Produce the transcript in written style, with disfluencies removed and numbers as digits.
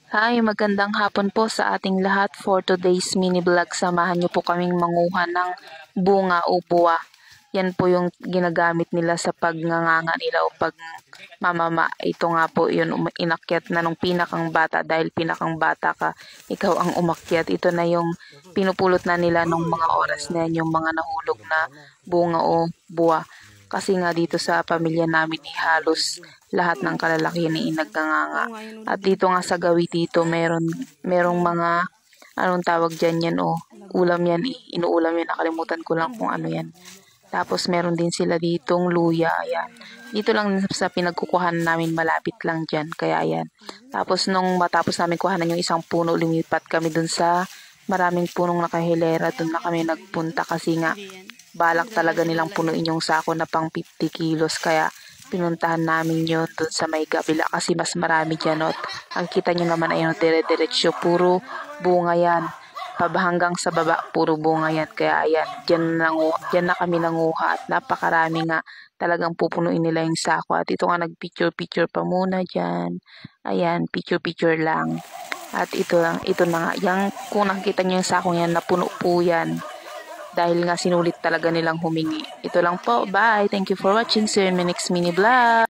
Hi, magandang hapon po sa ating lahat. For today's mini vlog, samahan niyo po kaming manguha ng bunga o buwa. Yan po yung ginagamit nila sa pagnganganga nila o pagmamama. Ito nga po yun, inakyat na nung pinakang bata dahil pinakang bata ka, ikaw ang umakyat. Ito na yung pinupulot na nila nung mga oras na yan, yung mga nahulog na bunga o buwa. Kasi nga dito sa pamilya namin halos lahat ng kalalakihan ay nagganganga. At dito nga sa gawi dito merong mga anong tawag dyan yan ulam yan inuulam yan, nakalimutan ko lang kung ano yan. Tapos meron din sila ditong luya, ayan. Dito lang sa pinagkukuhanan namin, malapit lang dyan, kaya ayan. Tapos nung matapos namin kuhanan yung isang puno, lumipat kami dun sa maraming punong nakahilera, dun na kami nagpunta kasi nga balak talaga nilang punuin yung sako na pang 50 kilos, kaya pinuntahan namin yun dun sa may kabila kasi mas marami dyan. Ang kita nyo naman ay dire-diretso, puro bunga yan. Hanggang sa baba, puro bunga yan. Kaya ayan, dyan na kami nanguha at napakarami nga talagang pupunuin nila yung sako. At ito nga nag-picture-picture pa muna dyan. Ayan, picture-picture lang. At ito na nga. Kung nakikita nyo yung sako yan, napuno po yan. Dahil nga sinulit talaga nilang humingi. Ito lang po. Bye. Thank you for watching. See you in my next mini vlog.